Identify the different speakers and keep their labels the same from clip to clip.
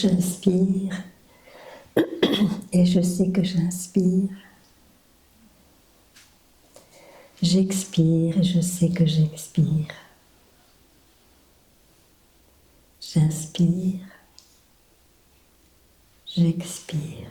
Speaker 1: J'inspire et je sais que j'inspire. J'expire et je sais que j'expire. J'inspire, j'expire.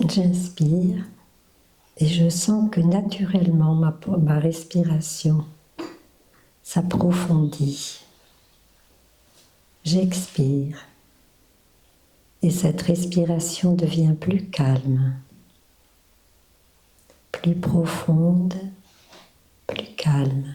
Speaker 1: J'inspire et je sens que naturellement ma respiration s'approfondit. J'expire et cette respiration devient plus calme, plus profonde, plus calme.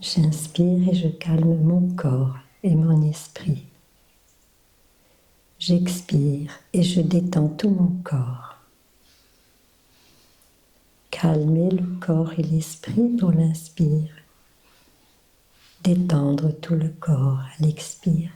Speaker 1: J'inspire et je calme mon corps et mon esprit. J'expire et je détends tout mon corps. Calmer le corps et l'esprit pour l'inspire. Détendre tout le corps à l'expire.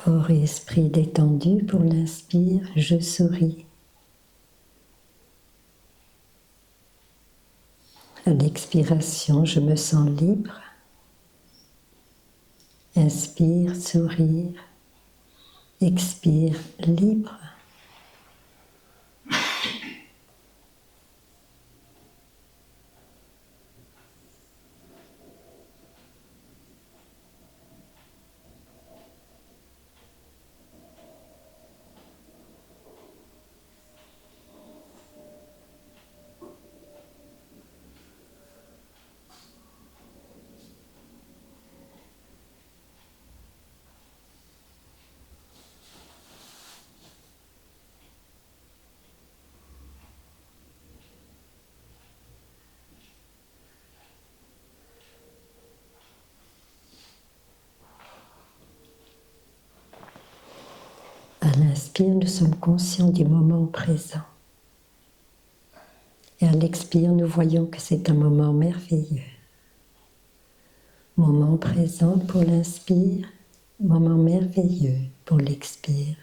Speaker 1: Corps et esprit détendus pour l'inspire, je souris. À l'expiration, je me sens libre. Inspire, sourire. Expire, libre. À l'inspire, nous sommes conscients du moment présent. Et à l'expire, nous voyons que c'est un moment merveilleux. Moment présent pour l'inspire, moment merveilleux pour l'expire.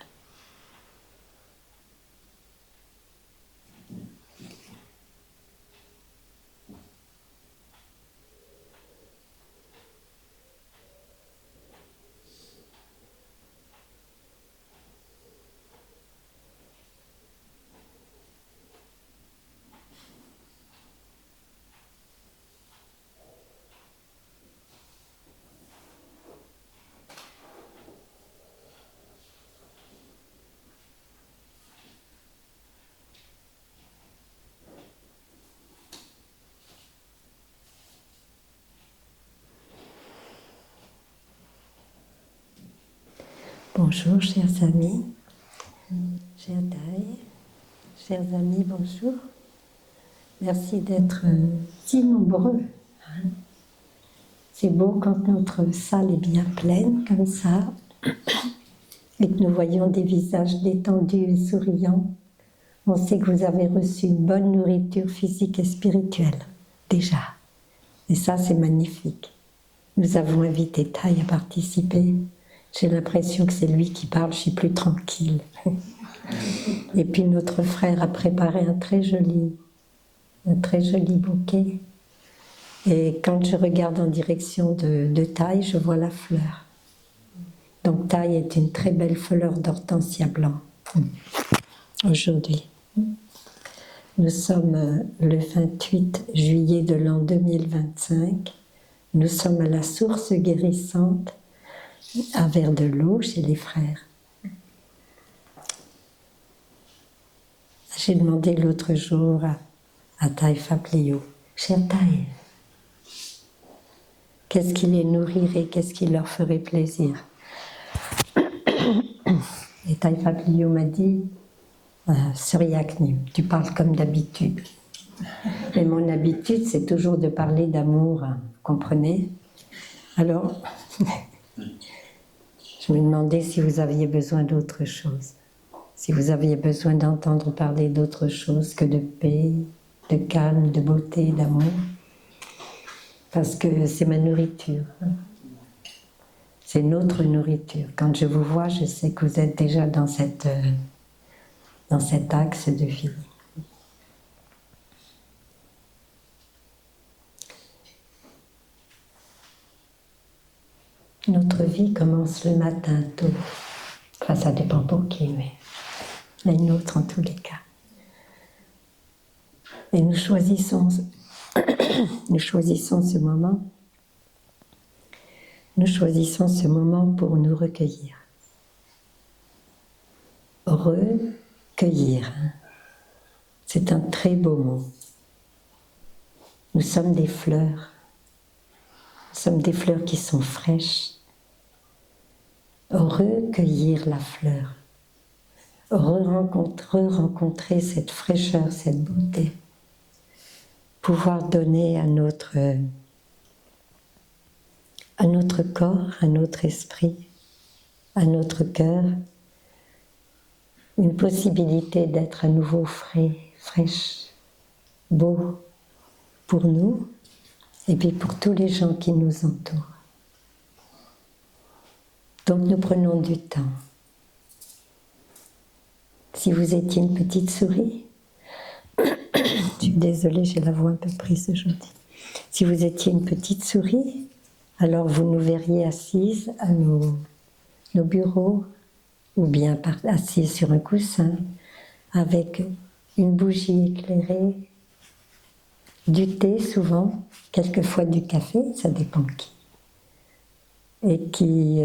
Speaker 1: Bonjour, chers amis, chers Taï, chers amis, bonjour. Merci d'être si nombreux. C'est beau quand notre salle est bien pleine, comme ça, et que nous voyons des visages détendus et souriants. On sait que vous avez reçu une bonne nourriture physique et spirituelle, déjà. Et ça, c'est magnifique. Nous avons invité Taï à participer. J'ai l'impression que c'est lui qui parle, je suis plus tranquille. Et puis notre frère a préparé un très joli bouquet. Et quand je regarde en direction de Taï, je vois la fleur. Donc Taï est une très belle fleur d'hortensia blanc aujourd'hui. Nous sommes le 28 juillet de l'an 2025. Nous sommes à la source guérissante, à Vers de l'eau, chez les frères. J'ai demandé l'autre jour à Taï Faplio, chère Taï, qu'est-ce qui les nourrirait, qu'est-ce qui leur ferait plaisir? Et Taï Faplio m'a dit, Suriakni, tu parles comme d'habitude. Mais mon habitude, c'est toujours de parler d'amour, hein, vous comprenez? Alors, je me demandais si vous aviez besoin d'autre chose. Si vous aviez besoin d'entendre parler d'autre chose que de paix, de calme, de beauté, d'amour. Parce que c'est ma nourriture. C'est notre nourriture. Quand je vous vois, je sais que vous êtes déjà dans cet axe de vie. Notre vie commence le matin tôt. Enfin, ça dépend pour qui, mais la nôtre en tous les cas. Et nous choisissons ce moment. Nous choisissons ce moment pour nous recueillir. Recueillir. C'est un très beau mot. Nous sommes des fleurs. Nous sommes des fleurs qui sont fraîches. Recueillir la fleur. Rencontrer cette fraîcheur, cette beauté. Pouvoir donner à notre corps, à notre esprit, à notre cœur, une possibilité d'être à nouveau frais, fraîche, beau pour nous et puis pour tous les gens qui nous entourent. Donc nous prenons du temps. Si vous étiez une petite souris, je suis désolée, j'ai la voix un peu prise aujourd'hui. Si vous étiez une petite souris, alors vous nous verriez assises à nos bureaux, ou bien assises sur un coussin, avec une bougie éclairée, du thé souvent, quelquefois du café, ça dépend qui. Et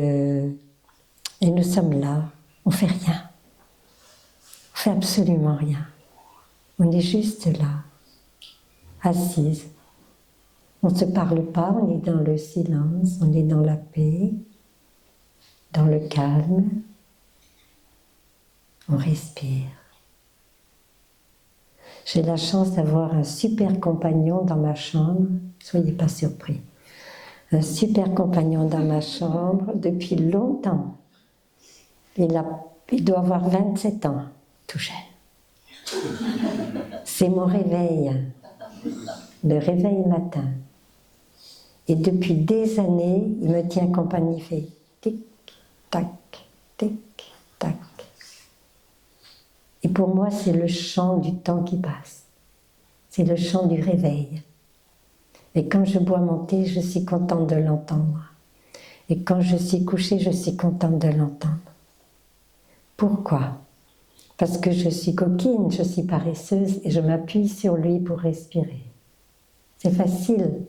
Speaker 1: nous sommes là, on ne fait rien. On ne fait absolument rien. On est juste là, assises. On ne se parle pas, on est dans le silence, on est dans la paix, dans le calme. On respire. J'ai la chance d'avoir un super compagnon dans ma chambre, soyez pas surpris. Un super compagnon dans ma chambre depuis longtemps. Il doit avoir 27 ans, tout jeune. C'est mon réveil, le réveil matin. Et depuis des années, il me tient compagnie, il fait tic-tac, tic-tac. Et pour moi, c'est le chant du temps qui passe. C'est le chant du réveil. Et quand je bois mon thé, je suis contente de l'entendre. Et quand je suis couchée, je suis contente de l'entendre. Pourquoi? Parce que je suis coquine, je suis paresseuse et je m'appuie sur lui pour respirer. C'est facile.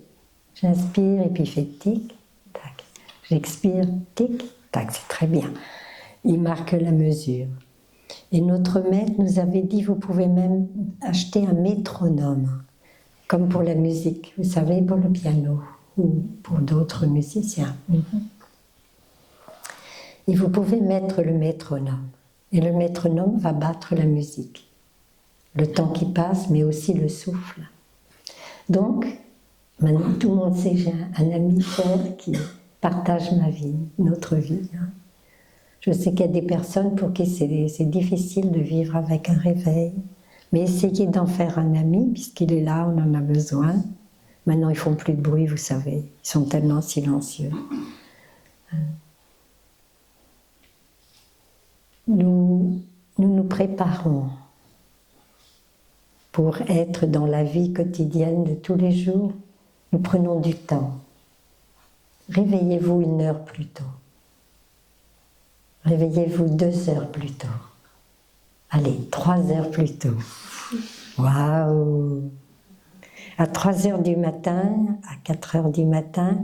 Speaker 1: J'inspire et puis il fait tic-tac. J'expire, tic-tac, c'est très bien. Il marque la mesure. Et notre maître nous avait dit, vous pouvez même acheter un métronome, comme pour la musique, vous savez, pour le piano, ou pour d'autres musiciens. Et vous pouvez mettre le métronome. Et le métronome va battre la musique. Le temps qui passe, mais aussi le souffle. Donc, maintenant tout le monde sait que j'ai un ami cher qui partage ma vie, notre vie. Je sais qu'il y a des personnes pour qui c'est difficile de vivre avec un réveil, mais essayez d'en faire un ami, puisqu'il est là, on en a besoin. Maintenant, ils font plus de bruit, vous savez, ils sont tellement silencieux. Nous nous préparons pour être dans la vie quotidienne de tous les jours. Nous prenons du temps. Réveillez-vous 1 heure plus tôt. Réveillez-vous 2 heures plus tôt. Allez, 3 heures plus tôt. Waouh! À 3 heures du matin, à 4 heures du matin,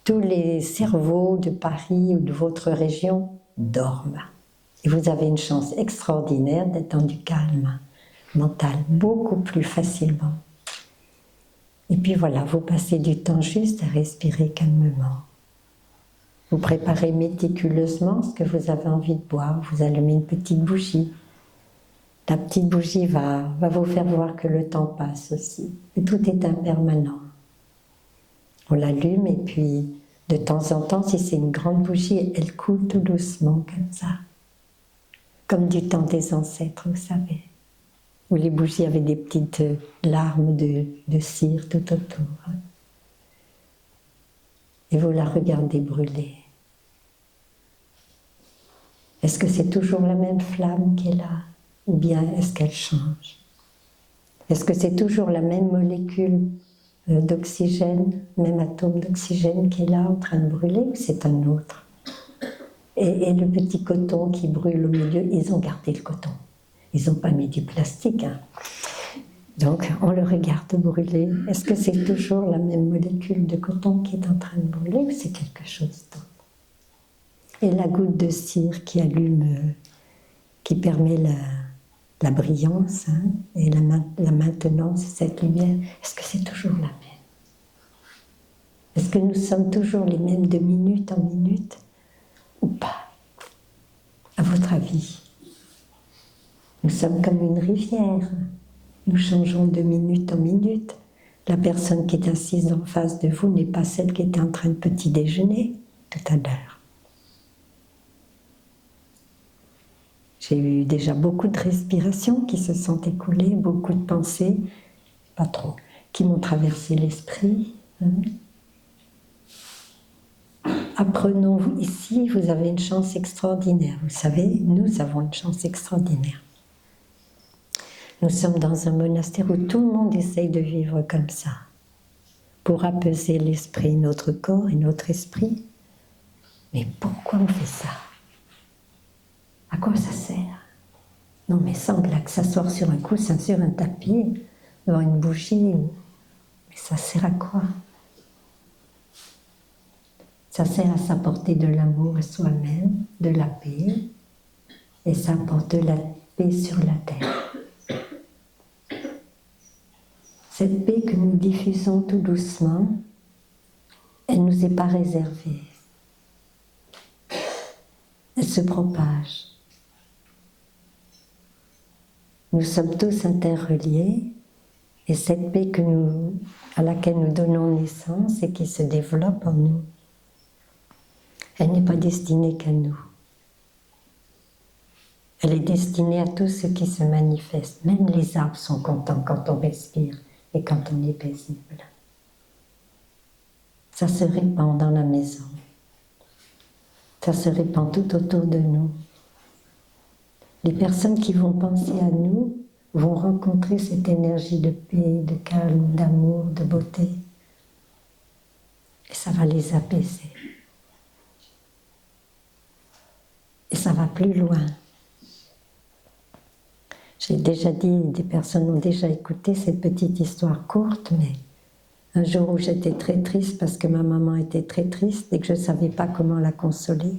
Speaker 1: tous les cerveaux de Paris ou de votre région dorment. Et vous avez une chance extraordinaire d'être dans du calme mental, beaucoup plus facilement. Et puis voilà, vous passez du temps juste à respirer calmement. Vous préparez méticuleusement ce que vous avez envie de boire. Vous allumez une petite bougie. La petite bougie va vous faire voir que le temps passe aussi. Et tout est impermanent. On l'allume et puis de temps en temps, si c'est une grande bougie, elle coule tout doucement comme ça. Comme du temps des ancêtres, vous savez. Où les bougies avaient des petites larmes de cire tout autour. Et vous la regardez brûler. Est-ce que c'est toujours la même flamme qui est là? Ou bien est-ce qu'elle change? Est-ce que c'est toujours la même molécule d'oxygène, même atome d'oxygène qui est là en train de brûler, ou c'est un autre? Et le petit coton qui brûle au milieu, ils ont gardé le coton. Ils n'ont pas mis du plastique. Donc on le regarde brûler. Est-ce que c'est toujours la même molécule de coton qui est en train de brûler, ou c'est quelque chose d'autre? Et la goutte de cire qui allume, qui permet la brillance et la maintenance de cette lumière, est-ce que c'est toujours la même? Est-ce que nous sommes toujours les mêmes de minute en minute ou pas? À votre avis? Nous sommes comme une rivière. Nous changeons de minute en minute. La personne qui est assise en face de vous n'est pas celle qui était en train de petit déjeuner tout à l'heure. J'ai eu déjà beaucoup de respirations qui se sont écoulées, beaucoup de pensées, pas trop, qui m'ont traversé l'esprit. Apprenons ici, vous avez une chance extraordinaire. Vous savez, nous avons une chance extraordinaire. Nous sommes dans un monastère où tout le monde essaye de vivre comme ça, pour apaiser l'esprit, notre corps et notre esprit. Mais pourquoi on fait ça? À quoi ça sert? Non mais sans blague, s'asseoir sur un coussin, sur un tapis, devant une bougie, mais ça sert à quoi? Ça sert à s'apporter de l'amour à soi-même, de la paix, et ça apporte de la paix sur la terre. Cette paix que nous diffusons tout doucement, elle ne nous est pas réservée. Elle se propage. Nous sommes tous interreliés, et cette paix à laquelle nous donnons naissance et qui se développe en nous, elle n'est pas destinée qu'à nous. Elle est destinée à tout ce qui se manifeste. Même les arbres sont contents quand on respire et quand on est paisible. Ça se répand dans la maison. Ça se répand tout autour de nous. Les personnes qui vont penser à nous vont rencontrer cette énergie de paix, de calme, d'amour, de beauté. Et ça va les apaiser. Et ça va plus loin. J'ai déjà dit, des personnes ont déjà écouté cette petite histoire courte, mais un jour où j'étais très triste parce que ma maman était très triste et que je ne savais pas comment la consoler,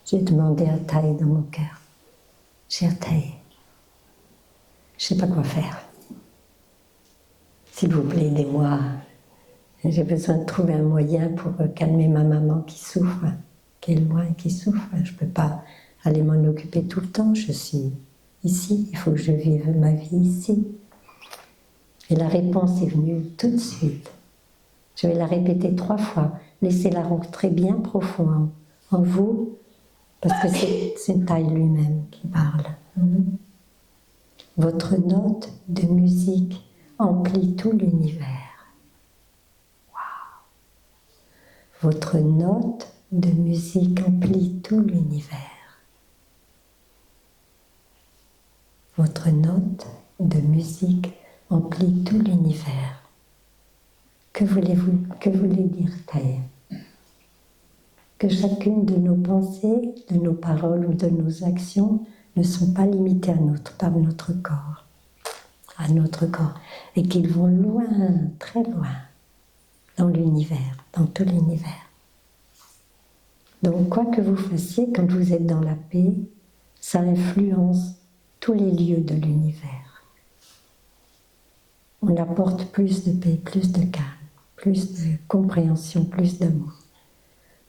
Speaker 1: j'ai demandé à Thaï dans mon cœur, « Chère Thaï, je ne sais pas quoi faire. S'il vous plaît, aidez-moi. J'ai besoin de trouver un moyen pour calmer ma maman qui souffre, qui est loin, qui souffre. Je ne peux pas aller m'en occuper tout le temps, je suis ici, il faut que je vive ma vie ici. Et la réponse est venue tout de suite. Je vais la répéter 3 fois. Laissez-la rentrer bien profond en vous, parce que c'est Taille lui-même qui parle. Votre note de musique emplit tout l'univers. Wow. Votre note de musique emplit tout l'univers. Votre note de musique emplit tout l'univers. Que voulez dire Taille? Que chacune de nos pensées, de nos paroles ou de nos actions ne sont pas limitées par notre corps, et qu'ils vont loin, très loin, dans l'univers, dans tout l'univers. Donc, quoi que vous fassiez, quand vous êtes dans la paix, ça influence tous les lieux de l'univers. On apporte plus de paix, plus de calme, plus de compréhension, plus d'amour.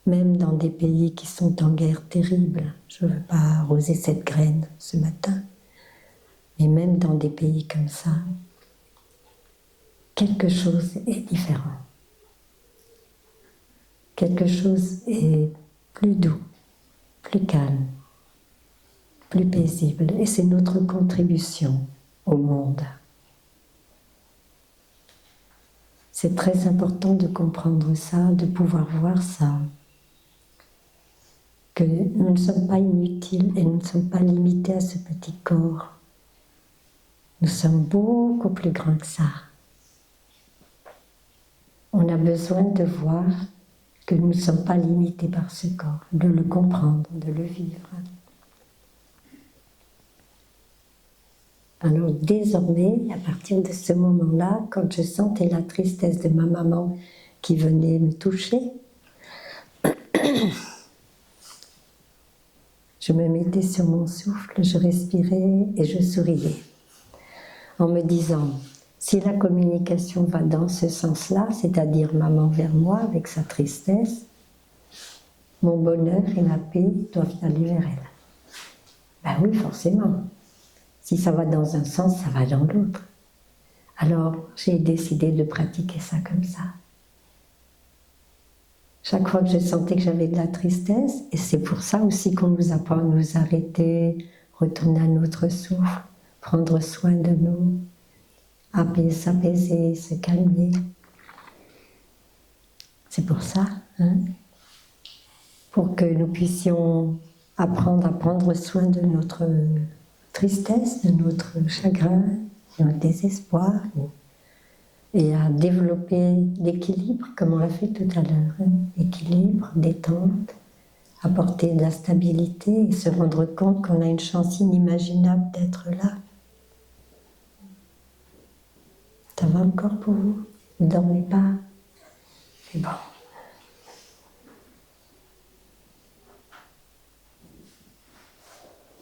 Speaker 1: Même dans des pays qui sont en guerre terrible, je ne veux pas arroser cette graine ce matin, mais même dans des pays comme ça, quelque chose est différent. Quelque chose est plus doux, plus calme, plus paisible, et c'est notre contribution au monde. C'est très important de comprendre ça, de pouvoir voir ça, que nous ne sommes pas inutiles et nous ne sommes pas limités à ce petit corps. Nous sommes beaucoup plus grands que ça. On a besoin de voir que nous ne sommes pas limités par ce corps, de le comprendre, de le vivre. Alors désormais, à partir de ce moment-là, quand je sentais la tristesse de ma maman qui venait me toucher, je me mettais sur mon souffle, je respirais et je souriais, en me disant, si la communication va dans ce sens-là, c'est-à-dire maman vers moi avec sa tristesse, mon bonheur et ma paix doivent aller vers elle. Ben oui, forcément. Si ça va dans un sens, ça va dans l'autre. Alors, j'ai décidé de pratiquer ça comme ça. Chaque fois que je sentais que j'avais de la tristesse, et c'est pour ça aussi qu'on nous apprend à nous arrêter, retourner à notre souffle, prendre soin de nous, s'apaiser, se calmer. C'est pour ça, hein? Pour que nous puissions apprendre à prendre soin de notre tristesse, de notre chagrin, de notre désespoir, et à développer l'équilibre, comme on l'a fait tout à l'heure. Hein? Équilibre, détente, apporter de la stabilité et se rendre compte qu'on a une chance inimaginable d'être là. Ça va encore pour vous? Vous ne dormez pas? C'est bon.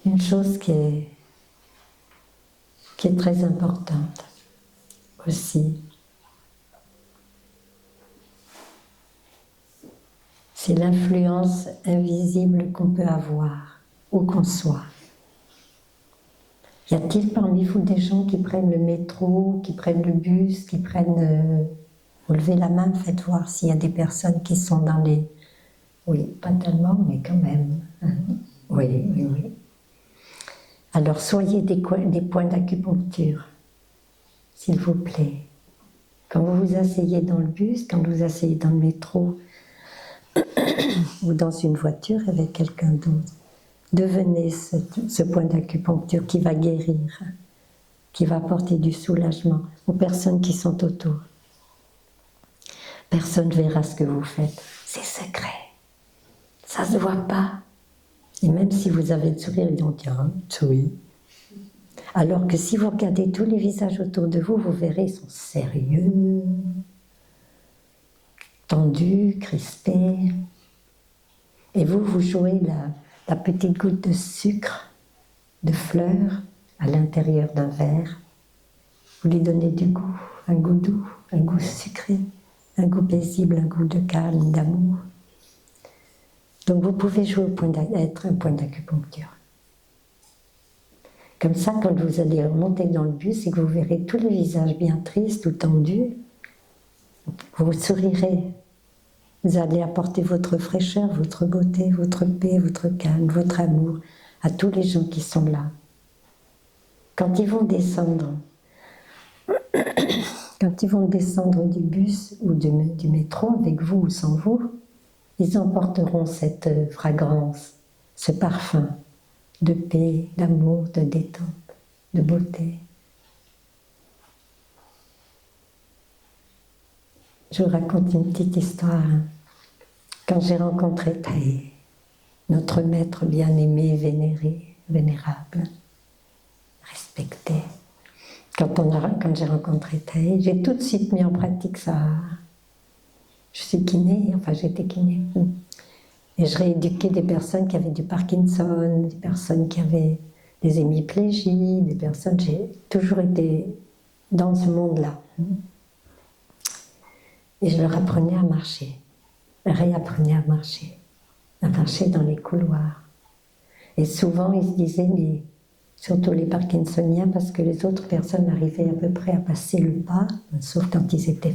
Speaker 1: Une chose qui est très importante aussi, c'est l'influence invisible qu'on peut avoir, où qu'on soit. Y a-t-il parmi vous des gens qui prennent le métro, qui prennent le bus, qui prennent... Vous levez la main, faites voir s'il y a des personnes qui sont dans les... Oui, pas tellement, mais quand même. Oui, oui, oui. Alors, soyez des points d'acupuncture, s'il vous plaît. Quand vous vous asseyez dans le bus, quand vous vous asseyez dans le métro, ou dans une voiture avec quelqu'un d'autre, devenez ce point d'acupuncture qui va guérir, qui va apporter du soulagement aux personnes qui sont autour. Personne ne verra ce que vous faites, c'est secret, ça ne se voit pas. Et même si vous avez le sourire, ils vont dire « oui ». Alors que si vous regardez tous les visages autour de vous, vous verrez, ils sont sérieux, tendus, crispés. Et vous jouez la petite goutte de sucre, de fleurs, à l'intérieur d'un verre. Vous lui donnez du goût, un goût doux, un goût sucré. un goût paisible, un goût de calme, d'amour. Donc vous pouvez jouer au point d'être un point d'acupuncture. Comme ça, quand vous allez monter dans le bus et que vous verrez tous les visages bien tristes ou tendus, vous sourirez. Vous allez apporter votre fraîcheur, votre beauté, votre paix, votre calme, votre amour à tous les gens qui sont là. Quand ils vont descendre, du bus ou du métro avec vous ou sans vous, ils emporteront cette fragrance, ce parfum de paix, d'amour, de détente, de beauté. Je vous raconte une petite histoire. Quand j'ai rencontré Taï, notre maître bien-aimé, vénéré, vénérable, respecté, quand j'ai rencontré Taï, j'ai tout de suite mis en pratique ça. Je suis kiné, enfin j'étais kiné. Et je rééduquais des personnes qui avaient du Parkinson, des personnes qui avaient des hémiplégies, des personnes... J'ai toujours été dans ce monde-là. Et je leur apprenais à marcher, réapprenais à marcher dans les couloirs. Et souvent, ils se disaient, mais surtout les Parkinsoniens, parce que les autres personnes arrivaient à peu près à passer le pas, sauf quand ils étaient